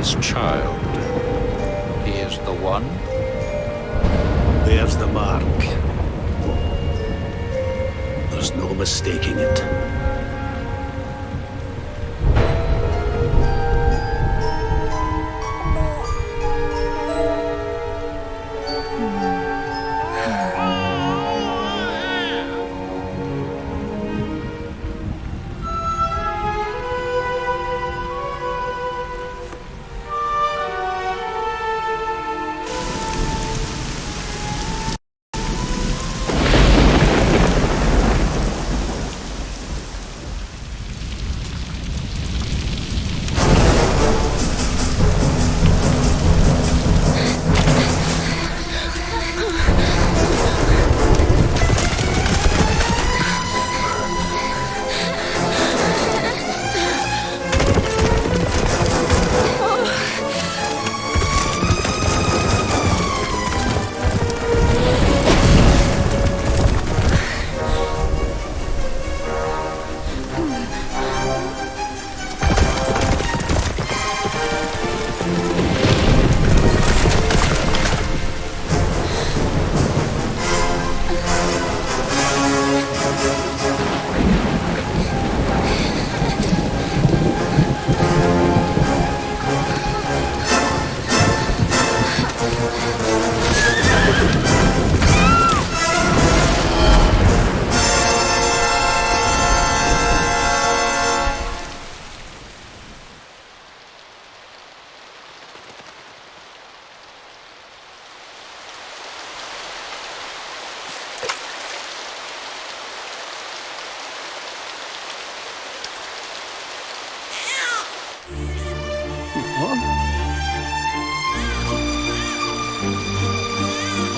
this child. He is the one. There's the mark. There's no mistaking it.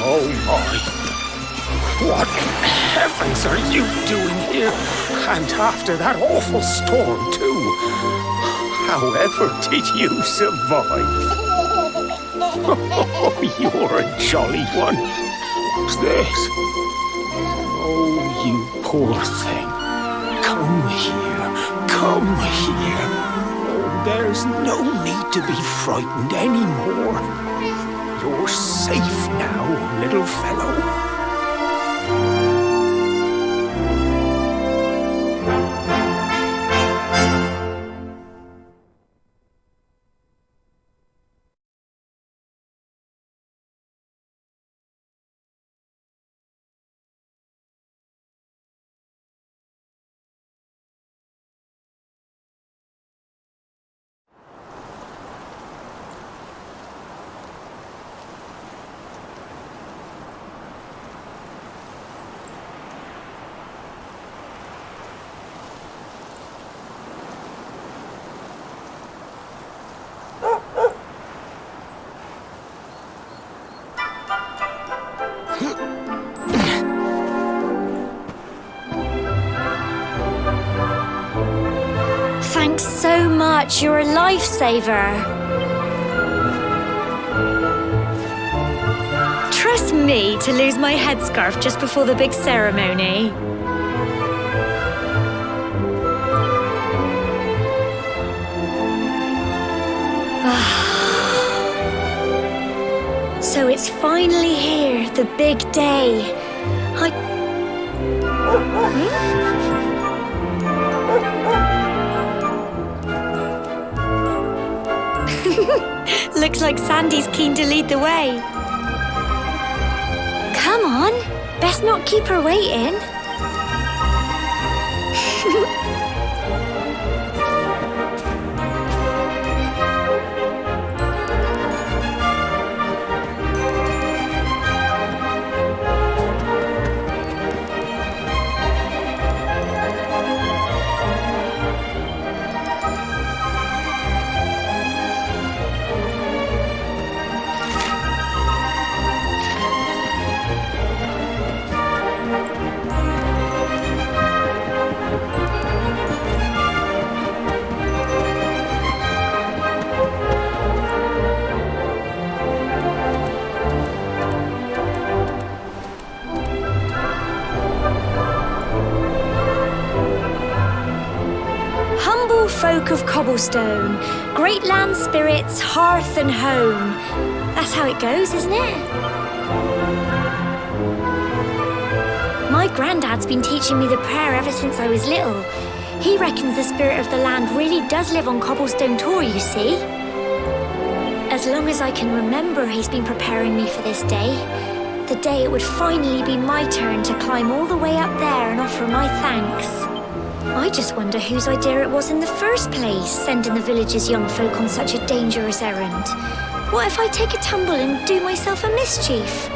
Oh my! What in heavens are you doing here? And after that awful storm, too. However did you survive? Oh, you're a jolly one. What's this? Oh, you poor thing. Come here. Come here. Oh, there's no need to be frightened anymore. You're safe now, little fellow. Thanks so much. You're a lifesaver. Trust me to lose my headscarf just before the big ceremony. So it's finally here, the big day. Looks like Sandy's keen to lead the way. Come on, best not keep her waiting. Fellow folk of cobblestone, great land spirits, hearth and home. That's how it goes, isn't it? My granddad's been teaching me the prayer ever since I was little. He reckons the spirit of the land really does live on Cobblestone Tor, you see. As long as I can remember, he's been preparing me for this day. The day it would finally be my turn to climb all the way up there and offer my thanks. I just wonder whose idea it was in the first place, sending the village's young folk on such a dangerous errand. What if I take a tumble and do myself a mischief?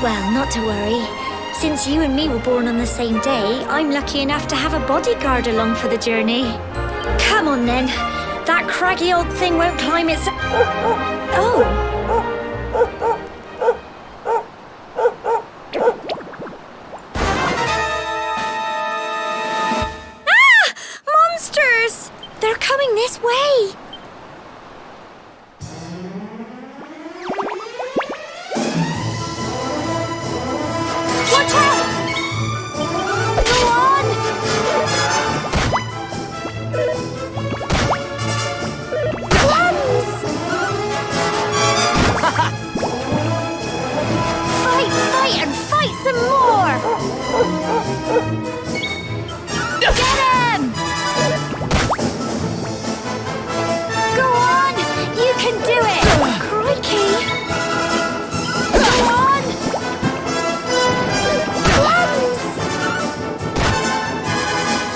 Well, not to worry. Since you and me were born on the same day, I'm lucky enough to have a bodyguard along for the journey. Come on then. That craggy old thing won't climb its... Oh! Ah! Monsters! They're coming this way! Watch out! Go on! Plums! Fight and fight some more! Get him! Go on! You can do it! Crikey! Go on! Plums!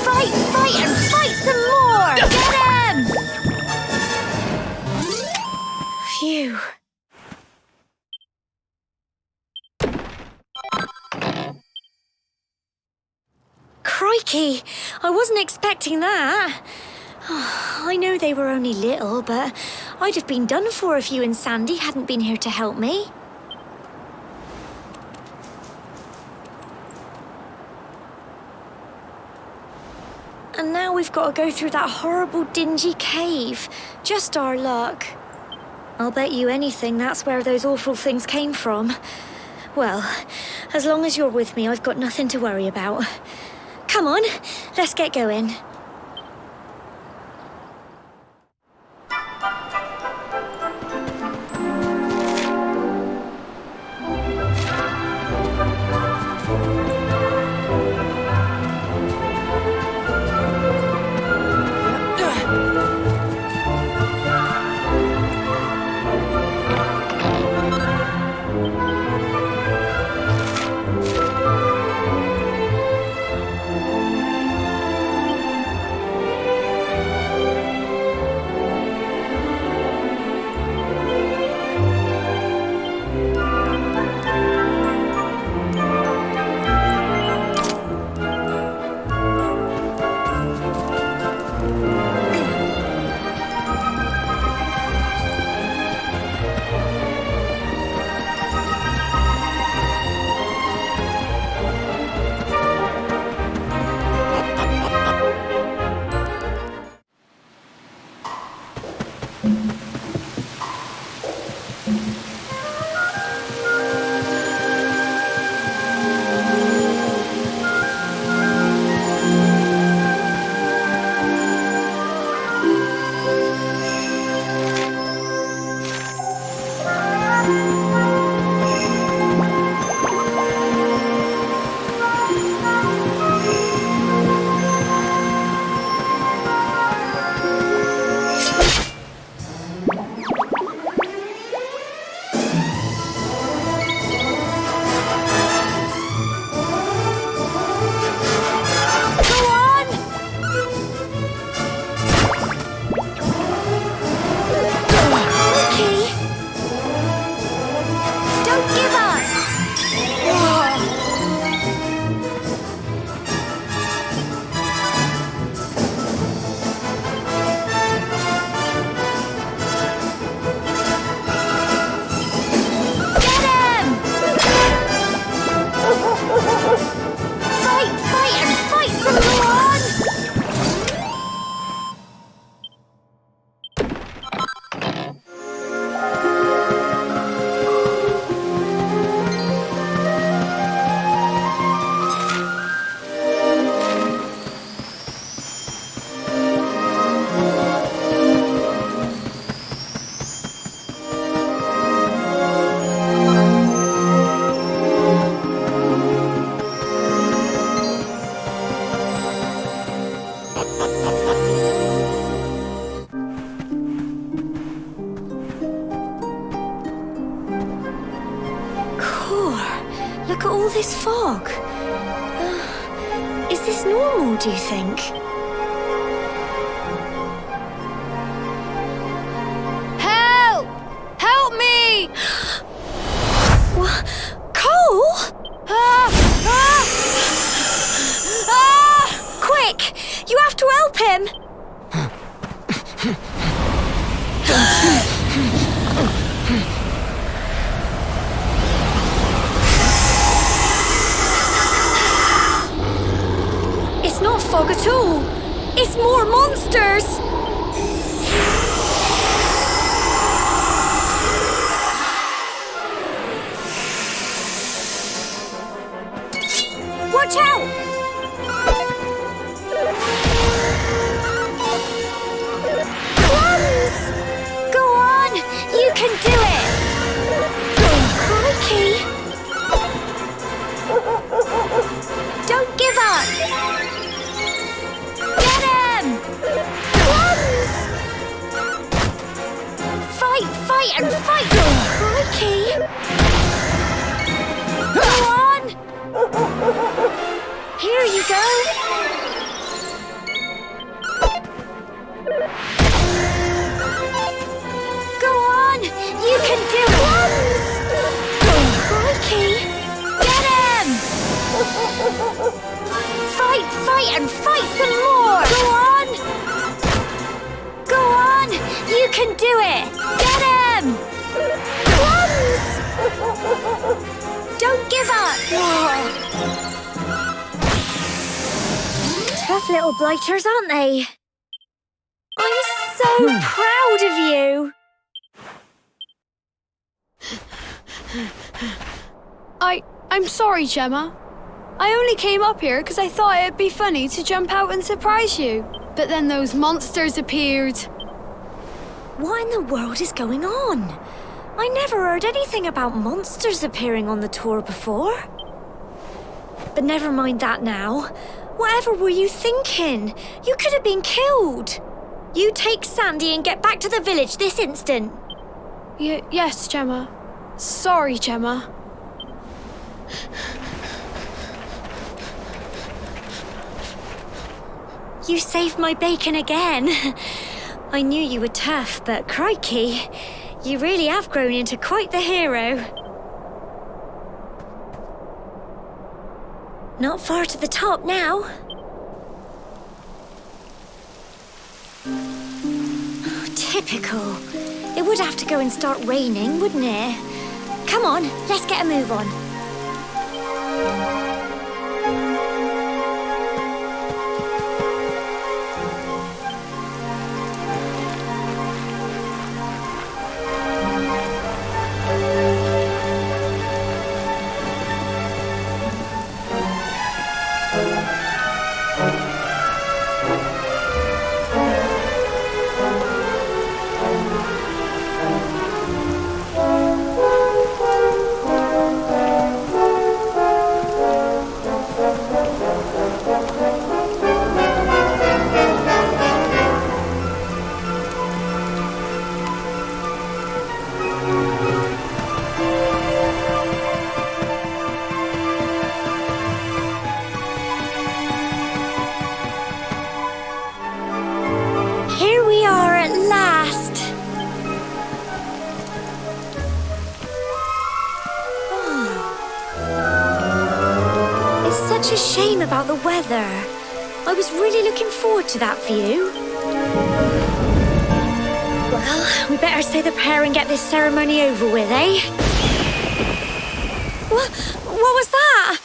Fight and fight some more! Get him! Phew. Crikey! I wasn't expecting that. I know they were only little, but I'd have been done for if you and Sandy hadn't been here to help me. And now we've got to go through that horrible, dingy cave. Just our luck. I'll bet you anything that's where those awful things came from. Well, as long as you're with me, I've got nothing to worry about. Come on, let's get going. this fog? Is this normal, do you think? Help! Help me! What? Cole? Quick! You have to help him! It's not fog at all. It's more monsters. Watch out! Crumbs! Go on! You can do it! Crikey! Don't give up! Get him! Crumbs! Fight, fight, and fight! Crikey! Go on! Here you go! Go on! You can do it! Crikey! Get him! Fight, fight, and fight some more! Go on! Go on! You can do it! Get him! Don't give up! Tough little blighters, aren't they? I'm so proud of you! I'm sorry, Gemma. I only came up here because I thought it'd be funny to jump out and surprise you. But then those monsters appeared. What in the world is going on? I never heard anything about monsters appearing on the tour before. But never mind that now. Whatever were you thinking? You could have been killed. You take Sandy and get back to the village this instant. Yes, Gemma. Sorry, Gemma. You saved my bacon again. I knew you were tough, but crikey, you really have grown into quite the hero. Not far to the top now. Typical. It would have to go and start raining, wouldn't it? Come on, let's get a move on. Such a shame about the weather. I was really looking forward to that view. Well, we better say the prayer and get this ceremony over with, eh? What was that?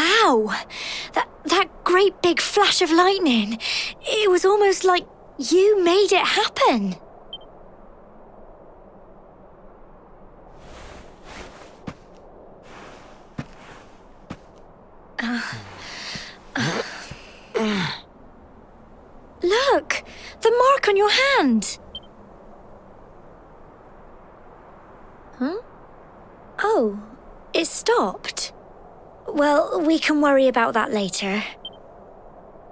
Wow! That great big flash of lightning. It was almost like you made it happen. Look! The mark on your hand! Huh? Oh, it stopped. Well, we can worry about that later.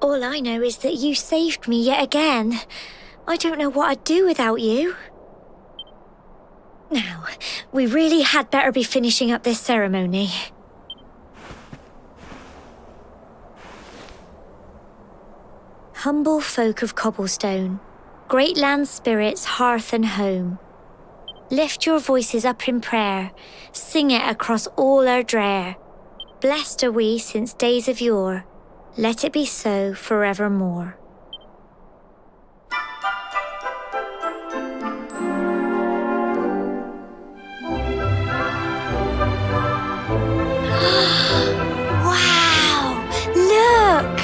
All I know is that you saved me yet again. I don't know what I'd do without you. Now, we really had better be finishing up this ceremony. Humble folk of Cobblestone, great land spirits, hearth and home. Lift your voices up in prayer, sing it across all our drear. Blessed are we since days of yore, let it be so forevermore. Wow! Look!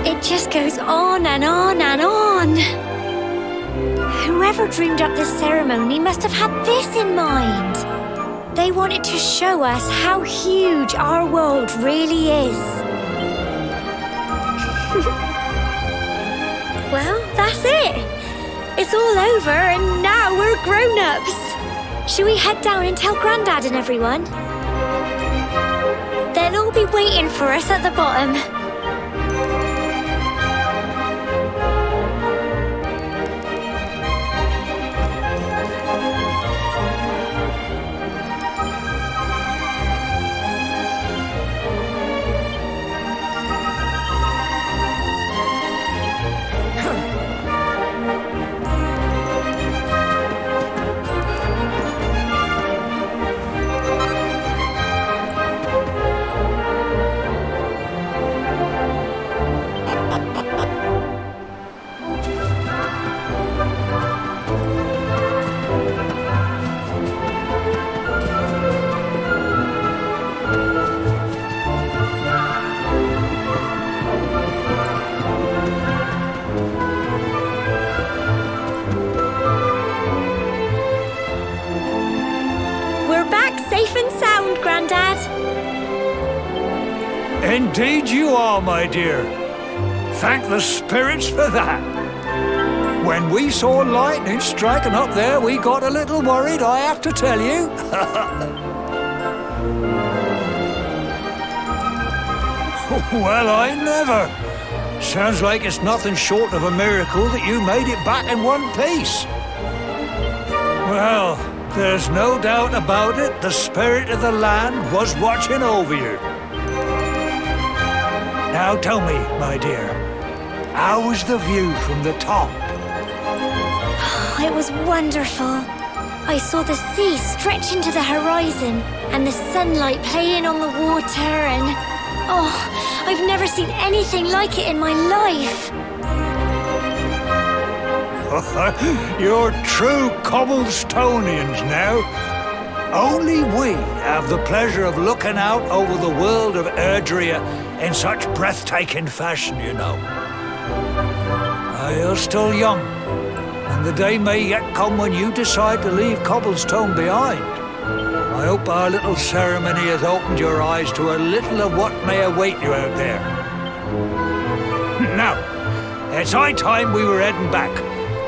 It just goes on and on and on. Whoever dreamed up this ceremony must have had this in mind. They wanted to show us how huge our world really is. Well, that's it. It's all over and now we're grown-ups. Shall we head down and tell Grandad and everyone? They'll all be waiting for us at the bottom. Indeed you are, my dear. Thank the spirits for that. When we saw lightning striking up there, we got a little worried, I have to tell you. Well, I never. Sounds like it's nothing short of a miracle that you made it back in one piece. Well, there's no doubt about it, the spirit of the land was watching over you. Now tell me, my dear, how was the view from the top? It was wonderful. I saw the sea stretch into the horizon and the sunlight playing on the water and... oh, I've never seen anything like it in my life. You're true Cobblestonians now. Only we have the pleasure of looking out over the world of Erdrea in such breathtaking fashion, you know. You're still young, and the day may yet come when you decide to leave Cobblestone behind. I hope our little ceremony has opened your eyes to a little of what may await you out there. Now, it's high time we were heading back.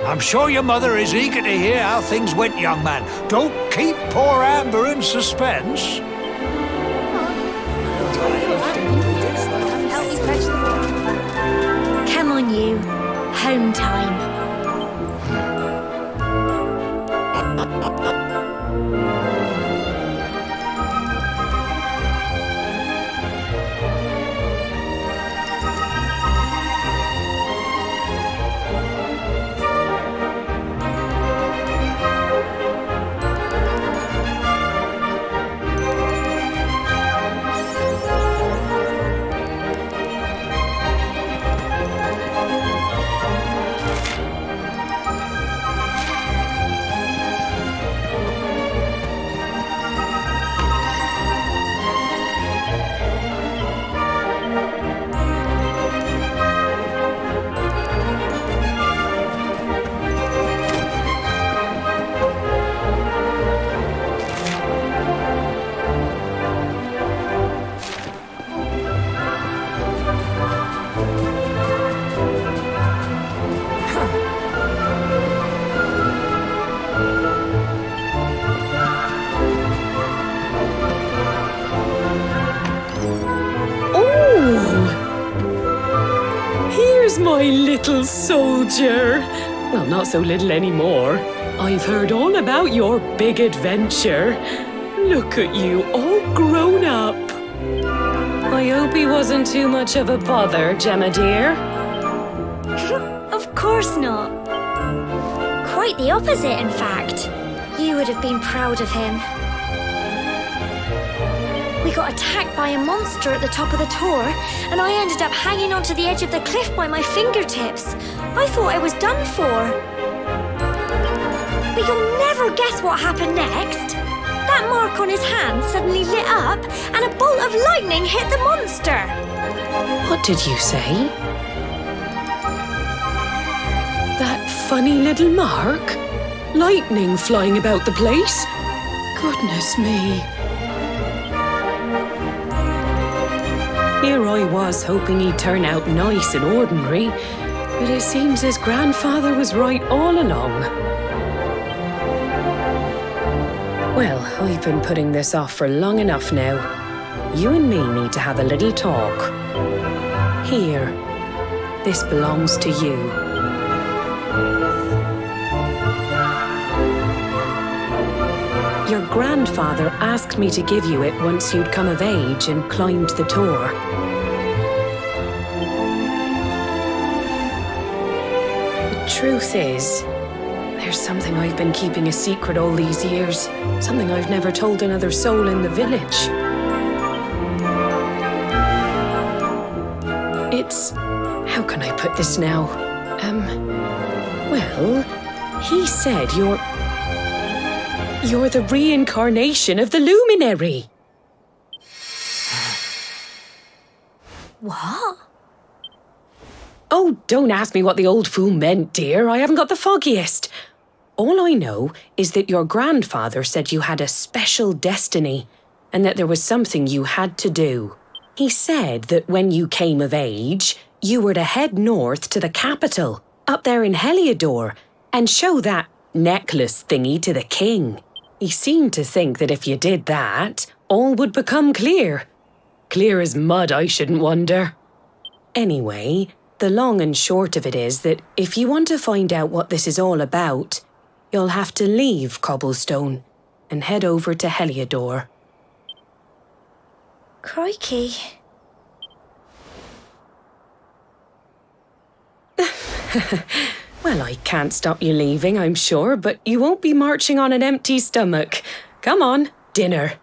I'm sure your mother is eager to hear how things went, young man. Don't keep poor Amber in suspense. Come on, you. Home time. little soldier. Well, not so little anymore. I've heard all about your big adventure. Look at you, all grown up. I hope he wasn't too much of a bother, Gemma dear. Of course not. Quite the opposite, in fact. You would have been proud of him. We got attacked by a monster at the top of the tour, and I ended up hanging onto the edge of the cliff by my fingertips. I thought I was done for. But you'll never guess what happened next. That mark on his hand suddenly lit up, and a bolt of lightning hit the monster. What did you say? That funny little mark? Lightning flying about the place? Goodness me. Here I was hoping he'd turn out nice and ordinary, but it seems his grandfather was right all along. Well, I've been putting this off for long enough now. You and me need to have a little talk. Here, this belongs to you. Your grandfather asked me to give you it once you'd come of age and climbed the tour. The truth is, there's something I've been keeping a secret all these years. Something I've never told another soul in the village. It's... how can I put this now? Well, he said You're the reincarnation of the luminary. What? Oh, don't ask me what the old fool meant, dear. I haven't got the foggiest. All I know is that your grandfather said you had a special destiny and that there was something you had to do. He said that when you came of age, you were to head north to the capital, up there in Heliodor, and show that necklace thingy to the king. He seemed to think that if you did that, all would become clear. Clear as mud, I shouldn't wonder. Anyway, the long and short of it is that if you want to find out what this is all about, you'll have to leave Cobblestone and head over to Heliodor. Crikey. Well, I can't stop you leaving, I'm sure, but you won't be marching on an empty stomach. Come on, dinner.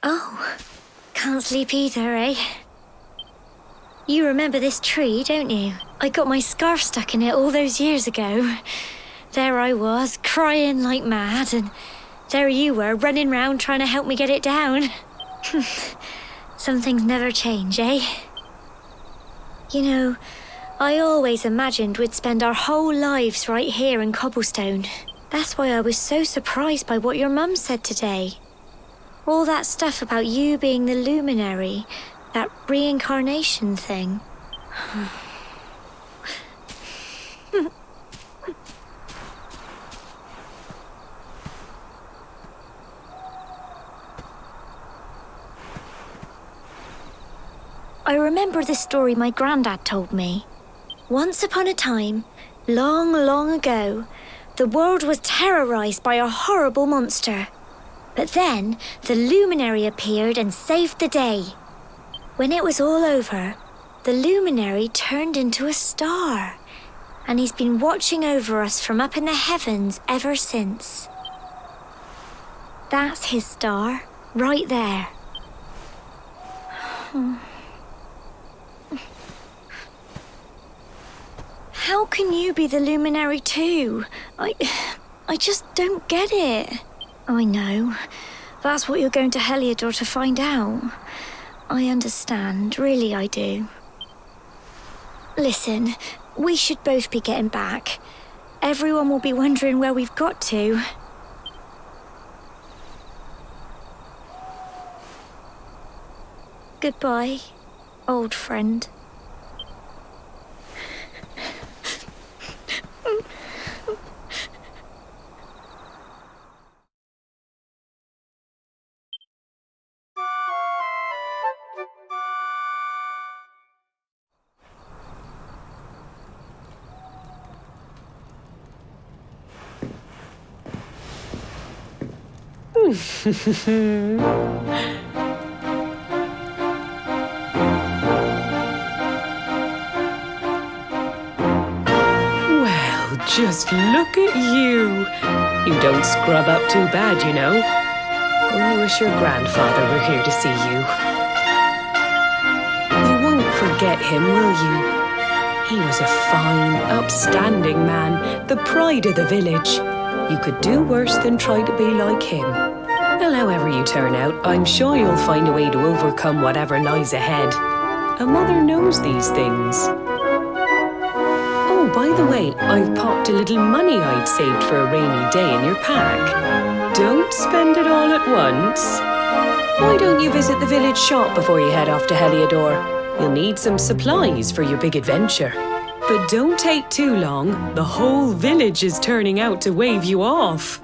Oh, can't sleep either, eh? You remember this tree, don't you? I got my scarf stuck in it all those years ago. There I was, crying like mad, and there you were, running round trying to help me get it down. Some things never change, eh? You know, I always imagined we'd spend our whole lives right here in Cobblestone. That's why I was so surprised by what your mum said today. All that stuff about you being the luminary, that reincarnation thing. I remember the story my granddad told me. Once upon a time, long, long ago, the world was terrorized by a horrible monster. But then, the luminary appeared and saved the day. When it was all over, the luminary turned into a star, and he's been watching over us from up in the heavens ever since. That's his star, right there. How can you be the luminary too? I just don't get it. I know. That's what you're going to Heliodor to find out. I understand, really I do. Listen, we should both be getting back. Everyone will be wondering where we've got to. Goodbye, old friend. Well, just look at you. You don't scrub up too bad, you know. Only wish your grandfather were here to see you. You won't forget him, will you? He was a fine, upstanding man, the pride of the village. You could do worse than try to be like him. Well, however you turn out, I'm sure you'll find a way to overcome whatever lies ahead. A mother knows these things. Oh, by the way, I've popped a little money I'd saved for a rainy day in your pack. Don't spend it all at once. Why don't you visit the village shop before you head off to Heliodor? You'll need some supplies for your big adventure. But don't take too long. The whole village is turning out to wave you off.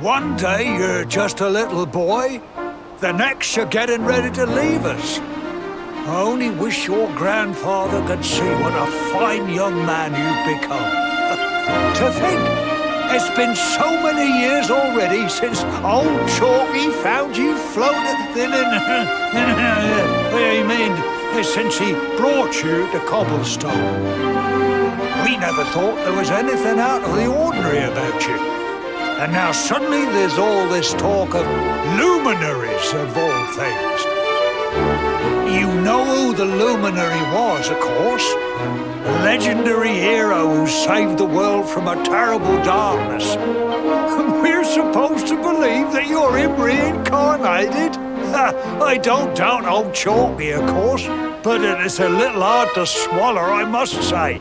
One day you're just a little boy, the next you're getting ready to leave us. I only wish your grandfather could see what a fine young man you've become. To think, it's been so many years already since old Chalky found you floating in... I mean, since he brought you to Cobblestone. We never thought there was anything out of the ordinary about you. And now suddenly there's all this talk of luminaries of all things. You know who the luminary was, of course. A legendary hero who saved the world from a terrible darkness. And we're supposed to believe that you're him reincarnated? I don't doubt old Chalky, of course, but it's a little hard to swallow, I must say.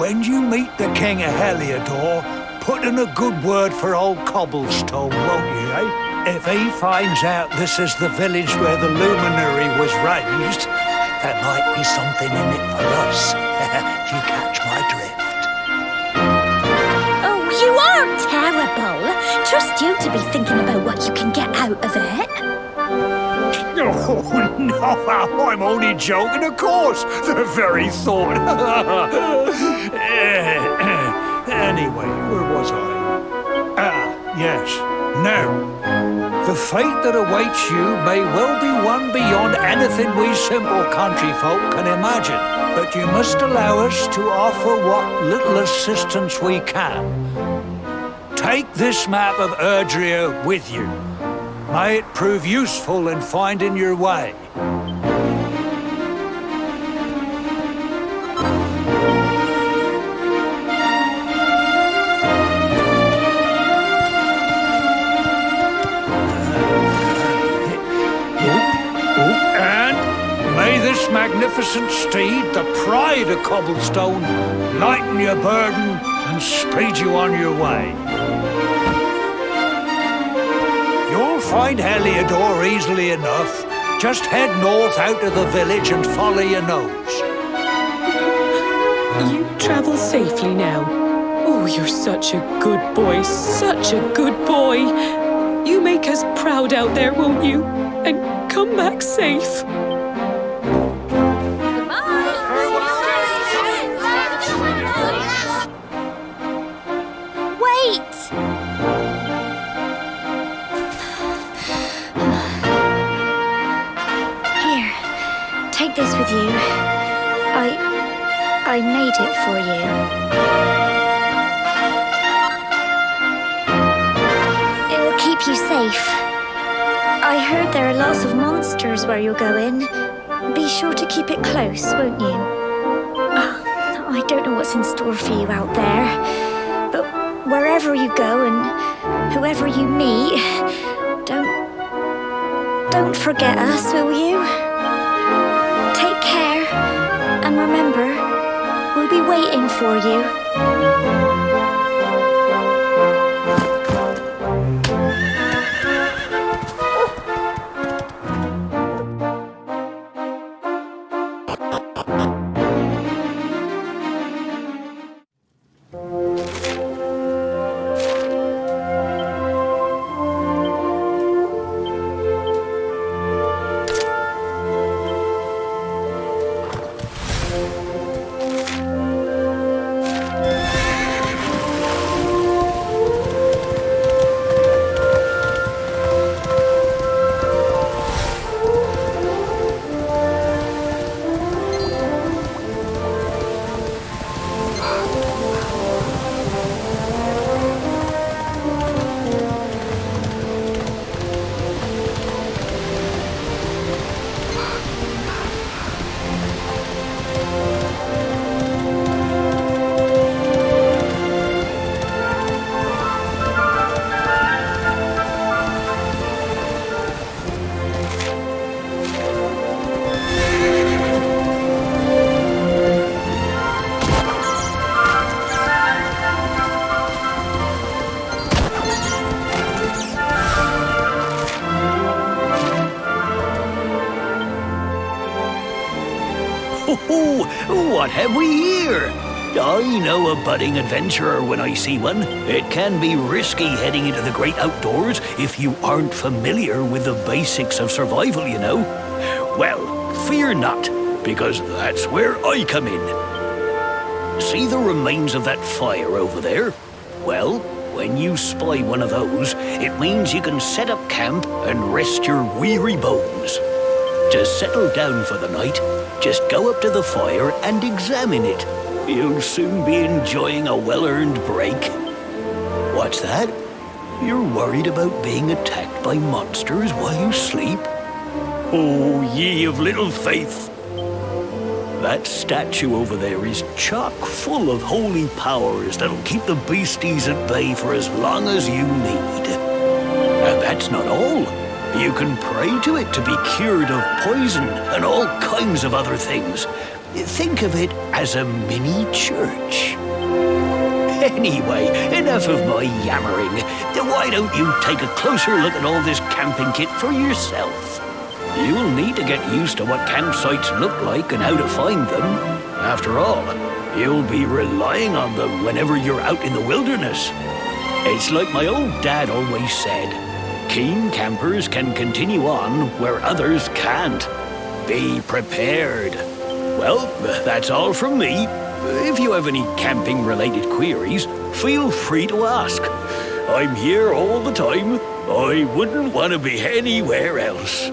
when you meet the King of Heliodor, put in a good word for old Cobblestone, won't you, eh? If he finds out this is the village where the luminary was raised, there might be something in it for us, if you catch my drift. Oh, you are terrible. Trust you to be thinking about what you can get out of it. Oh, no, I'm only joking, of course. The very thought. Anyway, where was I? Ah, yes. Now, the fate that awaits you may well be one beyond anything we simple country folk can imagine. But you must allow us to offer what little assistance we can. Take this map of Erdrea with you. May it prove useful in finding your way. And may this magnificent steed, the pride of Cobblestone, lighten your burden and speed you on your way. You'll find Heliodor easily enough. Just head north out of the village and follow your nose. You travel safely now. Oh, you're such a good boy, such a good boy. You make us proud out there, won't you? And come back safe. Take this with you. I made it for you. It'll keep you safe. I heard there are lots of monsters where you're going. Be sure to keep it close, won't you? I don't know what's in store for you out there, but wherever you go and whoever you meet, don't forget us, will you? Take care, and remember, we'll be waiting for you. What have we here? I know a budding adventurer when I see one. It can be risky heading into the great outdoors if you aren't familiar with the basics of survival, you know. Well, fear not, because that's where I come in. See the remains of that fire over there? Well, when you spy one of those, it means you can set up camp and rest your weary bones. To settle down for the night, just go up to the fire and examine it. You'll soon be enjoying a well-earned break. What's that? You're worried about being attacked by monsters while you sleep? Oh, ye of little faith! That statue over there is chock full of holy powers that'll keep the beasties at bay for as long as you need. And that's not all. You can pray to it to be cured of poison and all kinds of other things. Think of it as a mini church. Anyway, enough of my yammering. Why don't you take a closer look at all this camping kit for yourself? You'll need to get used to what campsites look like and how to find them. After all, you'll be relying on them whenever you're out in the wilderness. It's like my old dad always said, keen campers can continue on where others can't. Be prepared. Well, that's all from me. If you have any camping-related queries, feel free to ask. I'm here all the time. I wouldn't want to be anywhere else.